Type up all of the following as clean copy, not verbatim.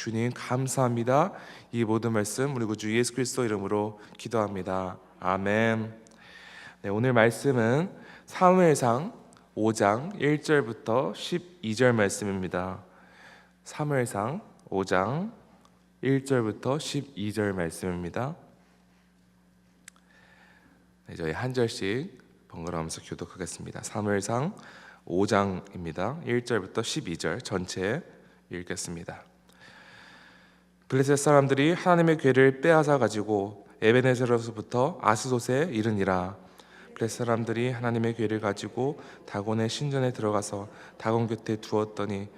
주님 감사합니다. 이 모든 말씀 우리 구주 예수 그리스도 이름으로 기도합니다. 아멘. 네, 오늘 말씀은 사무엘상 5장 1절부터 12절 말씀입니다. 사무엘상 5장 1절부터 12절 말씀입니다. 네, 저희 한 절씩 번갈아가면서 교독하겠습니다. 사무엘상 5장입니다. 1절부터 12절 전체 읽겠습니다. 블레셋 사람들이 하나님의 궤를 빼앗아 가지고 에베네셀로부터 아스돗에 이르니라. 블레셋 사람들이 하나님의 궤를 가지고 다곤의 신전에 들어가서 다곤 곁에 두었더니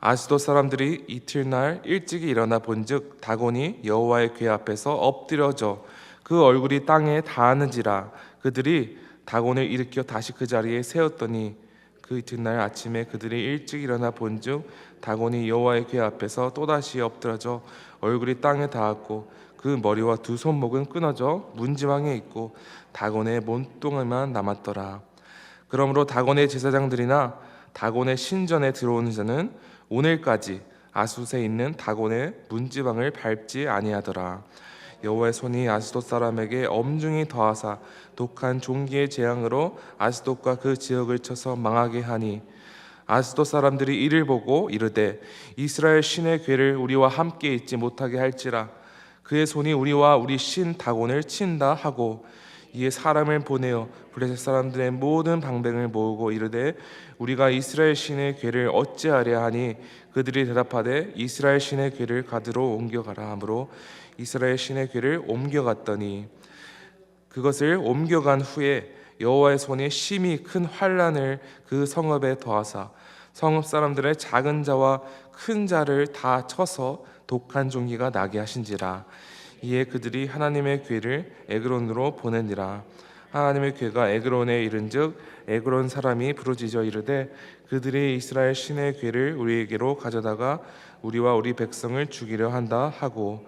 아스돗 사람들이 이튿날 일찍이 일어나 본즉 다곤이 여호와의 궤 앞에서 엎드려져 그 얼굴이 땅에 닿았는지라. 그들이 다곤을 일으켜 다시 그 자리에 세웠더니 그 이튿날 아침에 그들이 일찍 일어나 본즉 다곤이 여호와의 궤 앞에서 또다시 엎드러져 얼굴이 땅에 닿았고 그 머리와 두 손목은 끊어져 문지방에 있고 다곤의 몸뚱이만 남았더라. 그러므로 다곤의 제사장들이나 다곤의 신전에 들어오는 자는 오늘까지 아스돗에 있는 다곤의 문지방을 밟지 아니하더라. 여호와의 손이 아스돗 사람에게 엄중히 더하사 독한 종기의 재앙으로 아스돗과 그 지역을 쳐서 망하게 하니 아스돗 사람들이 이를 보고 이르되 이스라엘 신의 궤를 우리와 함께 있지 못하게 할지라. 그의 손이 우리와 우리 신 다곤을 친다 하고 이에 사람을 보내어 블레셋 사람들의 모든 방백을 모으고 이르되 우리가 이스라엘 신의 궤를 어찌하랴 하니 그들이 대답하되 이스라엘 신의 궤를 가드로 옮겨가라 하므로 이스라엘 신의 궤를 옮겨갔더니 그것을 옮겨간 후에 여호와의 손이 심히 큰 환난을 그 성읍에 더하사 성읍 사람들의 작은 자와 큰 자를 다 쳐서 독한 종기가 나게 하신지라. 이에 그들이 하나님의 궤를 에그론으로 보내니라. 하나님의 궤가 에그론에 이른즉 에그론 사람이 부르짖어 이르되 그들이 이스라엘 신의 궤를 우리에게로 가져다가 우리와 우리 백성을 죽이려 한다 하고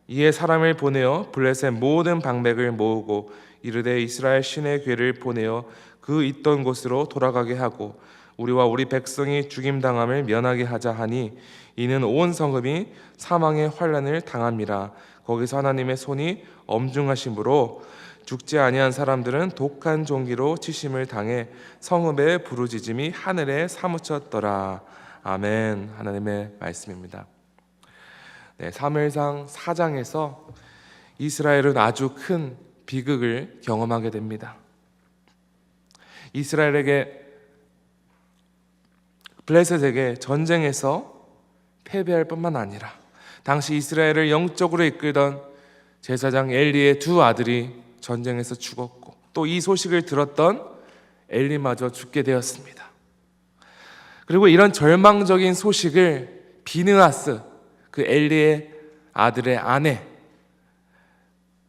이에 사람을 보내어 블레셋 모든 방백을 모으고 이르되 이스라엘 신의 궤를 보내어 그 있던 곳으로 돌아가게 하고 우리와 우리 백성이 죽임당함을 면하게 하자 하니 이는 온 성읍이 사망의 환난을 당함이라. 거기서 하나님의 손이 엄중하심으로 죽지 아니한 사람들은 독한 종기로 치심을 당해 성읍의 부르짖음이 하늘에 사무쳤더라. 아멘. 하나님의 말씀입니다. 네, 사무엘상 4장에서 이스라엘은 아주 큰 비극을 경험하게 됩니다. 이스라엘에게 블레셋에게 전쟁에서 패배할 뿐만 아니라 당시 이스라엘을 영적으로 이끌던 제사장 엘리의 두 아들이 전쟁에서 죽었고 또 이 소식을 들었던 엘리마저 죽게 되었습니다. 그리고 이런 절망적인 소식을 비느하스 그 엘리의 아들의 아내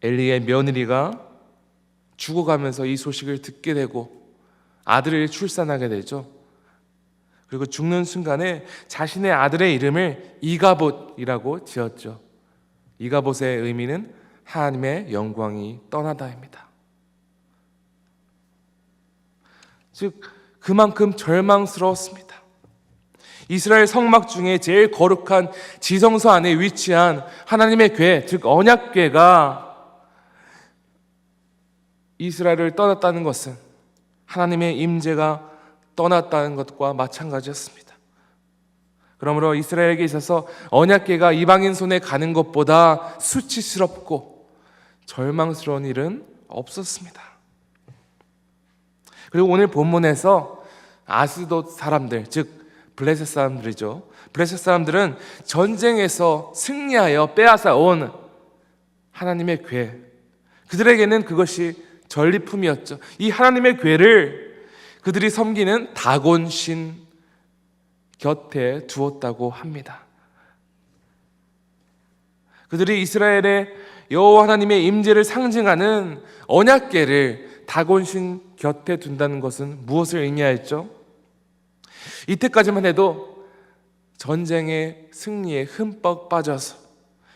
엘리의 며느리가 죽어가면서 이 소식을 듣게 되고 아들을 출산하게 되죠. 그리고 죽는 순간에 자신의 아들의 이름을 이가봇이라고 지었죠. 이가봇의 의미는 하나님의 영광이 떠나다입니다. 즉 그만큼 절망스러웠습니다. 이스라엘 성막 중에 제일 거룩한 지성소 안에 위치한 하나님의 궤, 즉 언약궤가 이스라엘을 떠났다는 것은 하나님의 임재가 떠났다는 것과 마찬가지였습니다. 그러므로 이스라엘에게 있어서 언약궤가 이방인 손에 가는 것보다 수치스럽고 절망스러운 일은 없었습니다. 그리고 오늘 본문에서 아스돗 사람들, 즉 블레셋 사람들이죠. 블레셋 사람들은 전쟁에서 승리하여 빼앗아 온 하나님의 궤, 그들에게는 그것이 전리품이었죠. 이 하나님의 궤를 그들이 섬기는 다곤 신 곁에 두었다고 합니다. 그들이 이스라엘의 여호와 하나님의 임재를 상징하는 언약궤를 다곤 신 곁에 둔다는 것은 무엇을 의미하였죠? 이때까지만 해도 전쟁의 승리에 흠뻑 빠져서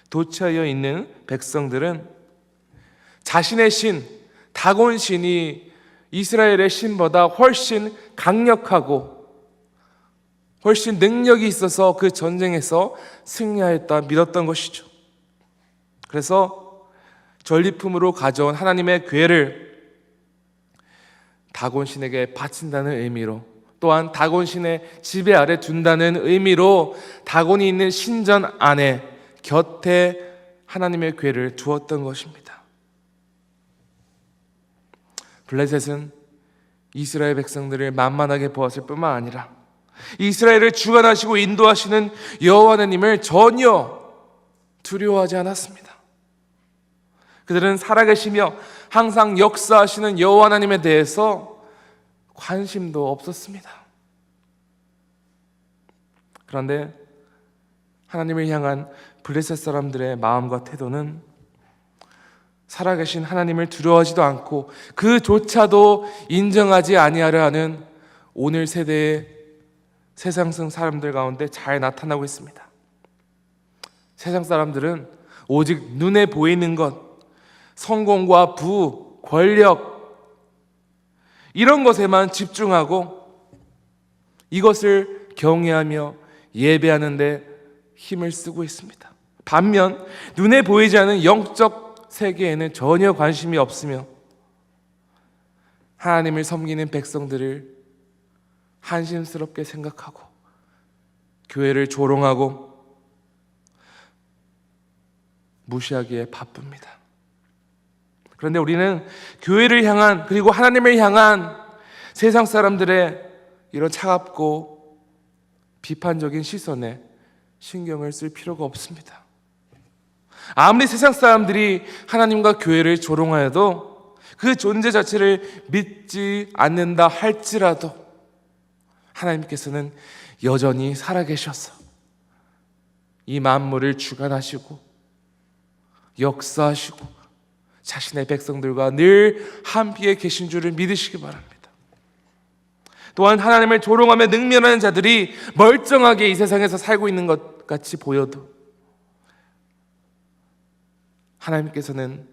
도취하여 있는 백성들은 자신의 신, 다곤 신이 이스라엘의 신보다 훨씬 강력하고 훨씬 능력이 있어서 그 전쟁에서 승리하였다 믿었던 것이죠. 그래서 전리품으로 가져온 하나님의 궤를 다곤신에게 바친다는 의미로, 또한 다곤신의 지배 아래 둔다는 의미로 다곤이 있는 신전 안에 곁에 하나님의 궤를 두었던 것입니다. 블레셋은 이스라엘 백성들을 만만하게 보았을 뿐만 아니라 이스라엘을 주관하시고 인도하시는 여호와 하나님을 전혀 두려워하지 않았습니다. 그들은 살아계시며 항상 역사하시는 여호와 하나님에 대해서 관심도 없었습니다. 그런데 하나님을 향한 블레셋 사람들의 마음과 태도는 살아계신 하나님을 두려워하지도 않고 그조차도 인정하지 아니하려 하는 오늘 세대의 세상성 사람들 가운데 잘 나타나고 있습니다. 세상 사람들은 오직 눈에 보이는 것, 성공과 부, 권력, 이런 것에만 집중하고 이것을 경외하며 예배하는 데 힘을 쓰고 있습니다. 반면 눈에 보이지 않는 영적 세계에는 전혀 관심이 없으며 하나님을 섬기는 백성들을 한심스럽게 생각하고 교회를 조롱하고 무시하기에 바쁩니다. 그런데 우리는 교회를 향한, 그리고 하나님을 향한 세상 사람들의 이런 차갑고 비판적인 시선에 신경을 쓸 필요가 없습니다. 아무리 세상 사람들이 하나님과 교회를 조롱하여도 그 존재 자체를 믿지 않는다 할지라도 하나님께서는 여전히 살아계셔서 이 만물을 주관하시고 역사하시고 자신의 백성들과 늘 함께 계신 줄을 믿으시기 바랍니다. 또한 하나님을 조롱하며 능멸하는 자들이 멀쩡하게 이 세상에서 살고 있는 것 같이 보여도 하나님께서는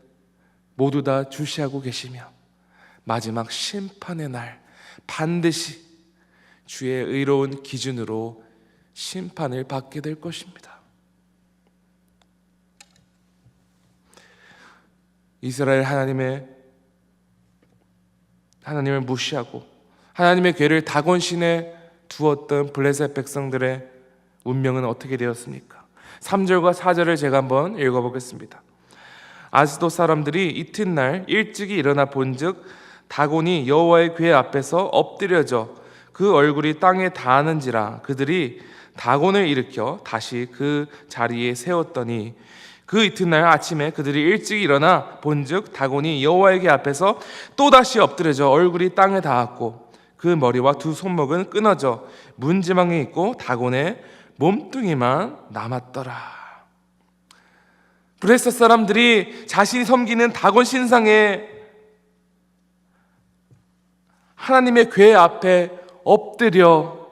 모두 다 주시하고 계시며 마지막 심판의 날 반드시 주의 의로운 기준으로 심판을 받게 될 것입니다. 이스라엘 하나님을 무시하고 하나님의 궤를 다곤신에 두었던 블레셋 백성들의 운명은 어떻게 되었습니까? 3절과 4절을 제가 한번 읽어보겠습니다. 아스돗 사람들이 이튿날 일찍이 일어나 본즉 다곤이 여호와의 궤 앞에서 엎드려져 그 얼굴이 땅에 닿았는지라. 그들이 다곤을 일으켜 다시 그 자리에 세웠더니 그 이튿날 아침에 그들이 일찍 일어나 본즉 다곤이 여호와의 궤 앞에서 또다시 엎드려져 얼굴이 땅에 닿았고 그 머리와 두 손목은 끊어져 문지방에 있고 다곤의 몸뚱이만 남았더라. 블레셋 사람들이 자신이 섬기는 다곤 신상에 하나님의 궤 앞에 엎드려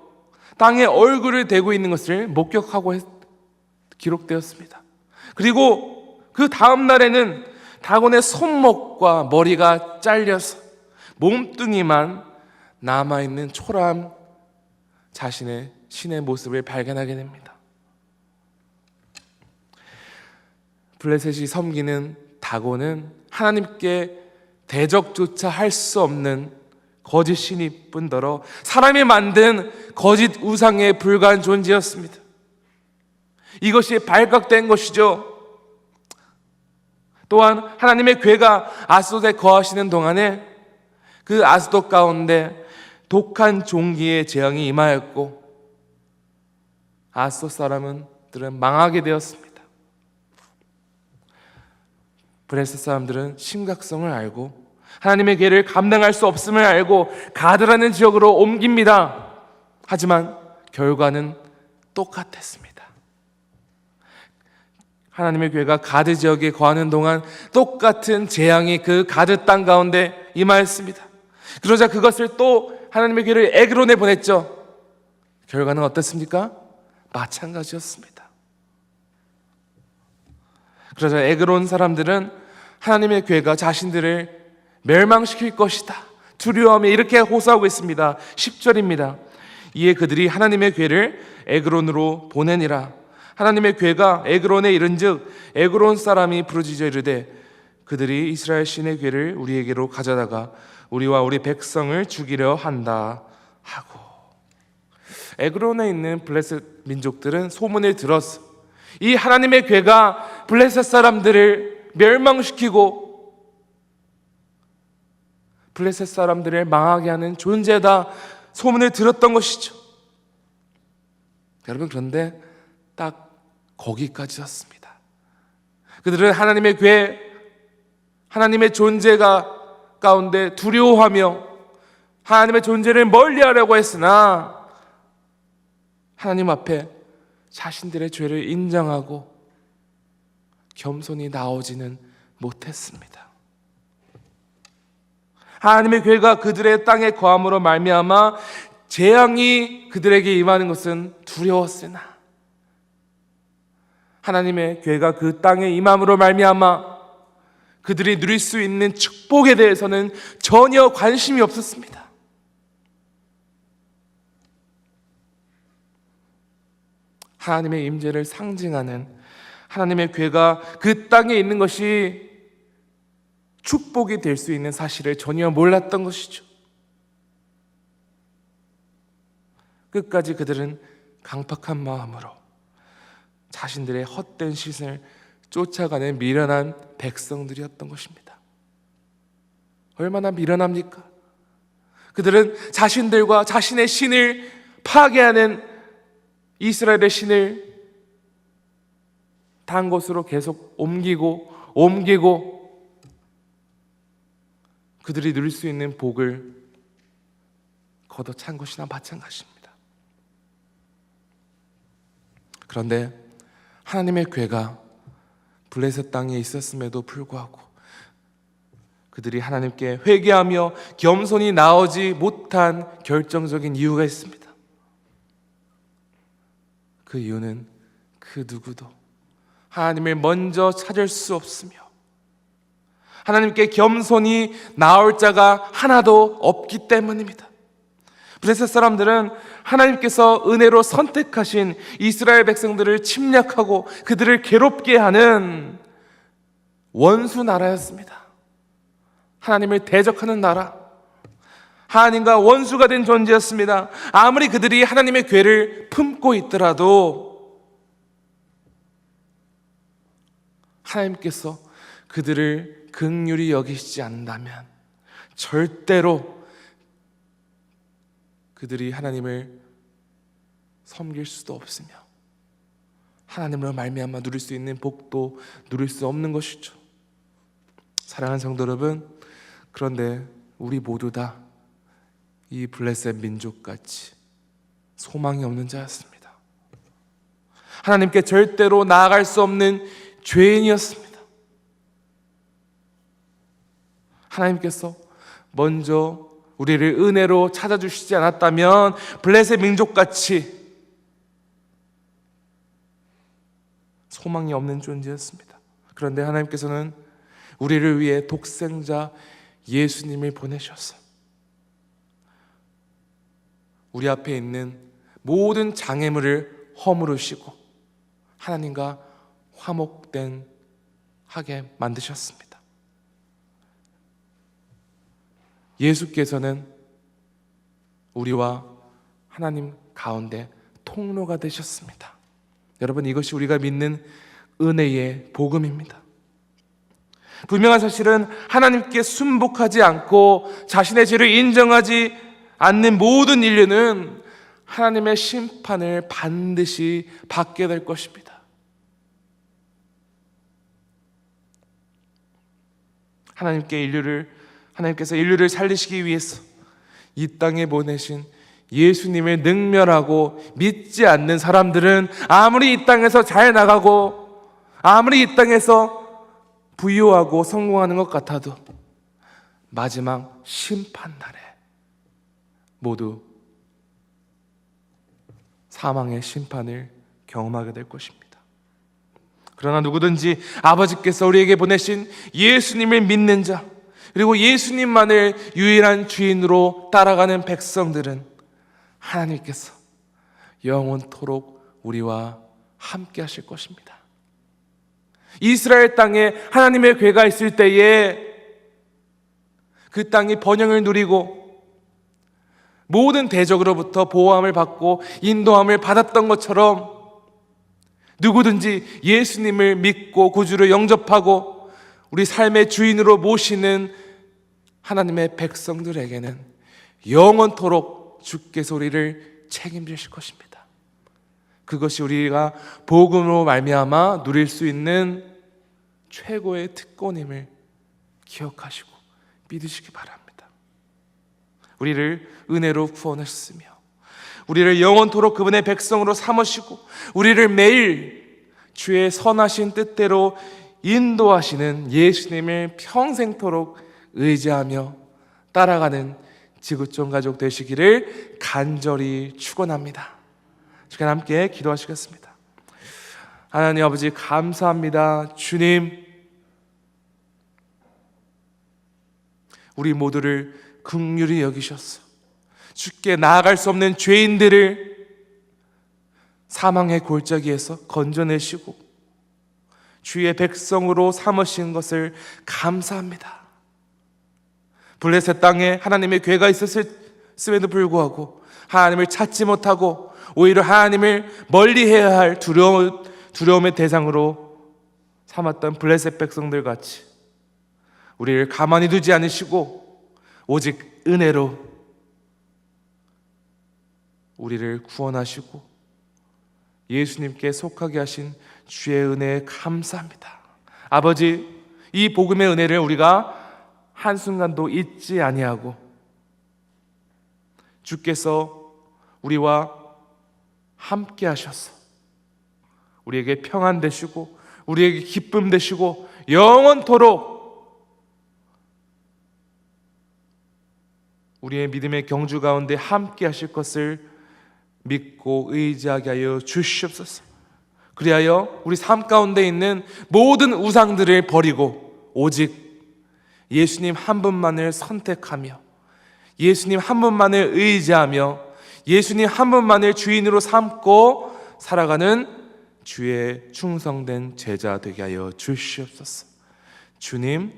땅에 얼굴을 대고 있는 것을 목격하고 기록되었습니다. 그리고 그 다음 날에는 다곤의 손목과 머리가 잘려서 몸뚱이만 남아있는 초라한 자신의 신의 모습을 발견하게 됩니다. 블레셋이 섬기는 다곤은 하나님께 대적조차 할 수 없는 거짓 신이 뿐더러 사람이 만든 거짓 우상에 불과한 존재였습니다. 이것이 발각된 것이죠. 또한 하나님의 궤가 아스돗에 거하시는 동안에 그 아스돗 가운데 독한 종기의 재앙이 임하였고 아스돗 사람들은 망하게 되었습니다. 블레셋 사람들은 심각성을 알고 하나님의 궤를 감당할 수 없음을 알고 가드라는 지역으로 옮깁니다. 하지만 결과는 똑같았습니다. 하나님의 궤가 가드 지역에 거하는 동안 똑같은 재앙이 그 가드 땅 가운데 임하였습니다. 그러자 그것을 또 하나님의 궤를 에그론에 보냈죠. 결과는 어떻습니까? 마찬가지였습니다. 그러자 에그론 사람들은 하나님의 궤가 자신들을 멸망시킬 것이다 두려워하며 이렇게 호소하고 있습니다. 10절입니다. 이에 그들이 하나님의 궤를 에그론으로 보내니라. 하나님의 궤가 에그론에 이른즉 에그론 사람이 부르짖어 이르되 그들이 이스라엘 신의 궤를 우리에게로 가져다가 우리와 우리 백성을 죽이려 한다 하고. 에그론에 있는 블레셋 민족들은 소문을 들었어. 이 하나님의 궤가 블레셋 사람들을 멸망시키고 블레셋 사람들을 망하게 하는 존재다 소문을 들었던 것이죠. 여러분, 그런데 딱 거기까지였습니다. 그들은 하나님의 궤, 하나님의 존재가 가운데 두려워하며 하나님의 존재를 멀리하려고 했으나 하나님 앞에 자신들의 죄를 인정하고 겸손히 나오지는 못했습니다. 하나님의 궤가 그들의 땅에 거함으로 말미암아 재앙이 그들에게 임하는 것은 두려웠으나 하나님의 궤가 그 땅에 임함으로 말미암아 그들이 누릴 수 있는 축복에 대해서는 전혀 관심이 없었습니다. 하나님의 임재를 상징하는 하나님의 궤가 그 땅에 있는 것이 축복이 될 수 있는 사실을 전혀 몰랐던 것이죠. 끝까지 그들은 강팍한 마음으로 자신들의 헛된 신을 쫓아가는 미련한 백성들이었던 것입니다. 얼마나 미련합니까? 그들은 자신들과 자신의 신을 파괴하는 이스라엘의 신을 다른 곳으로 계속 옮기고 그들이 누릴 수 있는 복을 걷어찬 것이나 마찬가지입니다. 그런데 하나님의 궤가 블레셋 땅에 있었음에도 불구하고 그들이 하나님께 회개하며 겸손히 나오지 못한 결정적인 이유가 있습니다. 그 이유는 그 누구도 하나님을 먼저 찾을 수 없으며 하나님께 겸손히 나올 자가 하나도 없기 때문입니다. 블레셋 사람들은 하나님께서 은혜로 선택하신 이스라엘 백성들을 침략하고 그들을 괴롭게 하는 원수 나라였습니다. 하나님을 대적하는 나라, 하나님과 원수가 된 존재였습니다. 아무리 그들이 하나님의 궤를 품고 있더라도 하나님께서 그들을 긍휼히 여기시지 않는다면 절대로 그들이 하나님을 섬길 수도 없으며 하나님으로 말미암아 누릴 수 있는 복도 누릴 수 없는 것이죠. 사랑하는 성도 여러분, 그런데 우리 모두 다 이 블레셋 민족같이 소망이 없는 자였습니다. 하나님께 절대로 나아갈 수 없는 죄인이었습니다. 하나님께서 먼저 우리를 은혜로 찾아주시지 않았다면 블레셋 민족같이 소망이 없는 존재였습니다. 그런데 하나님께서는 우리를 위해 독생자 예수님을 보내셨어요. 우리 앞에 있는 모든 장애물을 허물으시고 하나님과 화목된 하게 만드셨습니다. 예수께서는 우리와 하나님 가운데 통로가 되셨습니다. 여러분, 이것이 우리가 믿는 은혜의 복음입니다. 분명한 사실은 하나님께 순복하지 않고 자신의 죄를 인정하지 않는 모든 인류는 하나님의 심판을 반드시 받게 될 것입니다. 하나님께서 인류를 살리시기 위해서 이 땅에 보내신 예수님을 능멸하고 믿지 않는 사람들은 아무리 이 땅에서 잘 나가고 아무리 이 땅에서 부유하고 성공하는 것 같아도 마지막 심판날에 모두 사망의 심판을 경험하게 될 것입니다. 그러나 누구든지 아버지께서 우리에게 보내신 예수님을 믿는 자, 그리고 예수님만을 유일한 주인으로 따라가는 백성들은 하나님께서 영원토록 우리와 함께 하실 것입니다. 이스라엘 땅에 하나님의 궤가 있을 때에 그 땅이 번영을 누리고 모든 대적으로부터 보호함을 받고 인도함을 받았던 것처럼 누구든지 예수님을 믿고 구주로 영접하고 우리 삶의 주인으로 모시는 하나님의 백성들에게는 영원토록 주께서 우리를 책임지실 것입니다. 그것이 우리가 복음으로 말미암아 누릴 수 있는 최고의 특권임을 기억하시고 믿으시기 바랍니다. 우리를 은혜로 구원하셨으며 우리를 영원토록 그분의 백성으로 삼으시고 우리를 매일 주의 선하신 뜻대로 인도하시는 예수님을 평생토록 의지하며 따라가는 지구촌 가족 되시기를 간절히 축원합니다. 시간 함께 기도하시겠습니다. 하나님 아버지 감사합니다. 주님, 우리 모두를 긍휼히 여기셔서 주께 나아갈 수 없는 죄인들을 사망의 골짜기에서 건져내시고 주의 백성으로 삼으신 것을 감사합니다. 블레셋 땅에 하나님의 궤가 있었음에도 불구하고 하나님을 찾지 못하고 오히려 하나님을 멀리해야 할 두려움의 대상으로 삼았던 블레셋 백성들 같이 우리를 가만히 두지 않으시고 오직 은혜로 우리를 구원하시고 예수님께 속하게 하신 주의 은혜에 감사합니다. 아버지, 이 복음의 은혜를 우리가 한순간도 잊지 아니하고 주께서 우리와 함께 하셔서 우리에게 평안 되시고 우리에게 기쁨 되시고 영원토록 우리의 믿음의 경주 가운데 함께 하실 것을 믿고 의지하게 하여 주시옵소서. 그리하여 우리 삶 가운데 있는 모든 우상들을 버리고 오직 예수님 한 분만을 선택하며 예수님 한 분만을 의지하며 예수님 한 분만을 주인으로 삼고 살아가는 주의 충성된 제자 되게 하여 주시옵소서. 주님,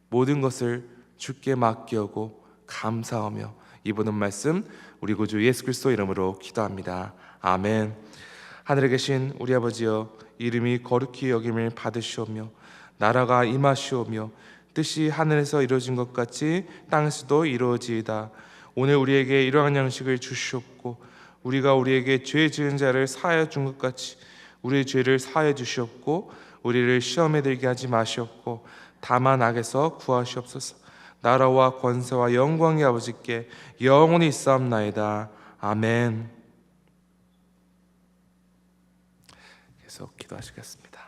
모든 것을 주께 맡기고 감사하며 이보는 말씀 우리 구주 예수 그리스도 이름으로 기도합니다. 아멘. 하늘에 계신 우리 아버지여, 이름이 거룩히 여김을 받으시오며 나라가 임하시오며 뜻이 하늘에서 이루어진 것 같이 땅에서도 이루어지이다. 오늘 우리에게 일용할 양식을 주시옵고 우리가 우리에게 죄 지은 자를 사하여 준 것 같이 우리의 죄를 사하여 주시옵고 우리를 시험에 들게 하지 마시옵고 다만 악에서 구하시옵소서. 나라와 권세와 영광이 아버지께 영원히 있사옵나이다. 아멘. 계속 기도하시겠습니다.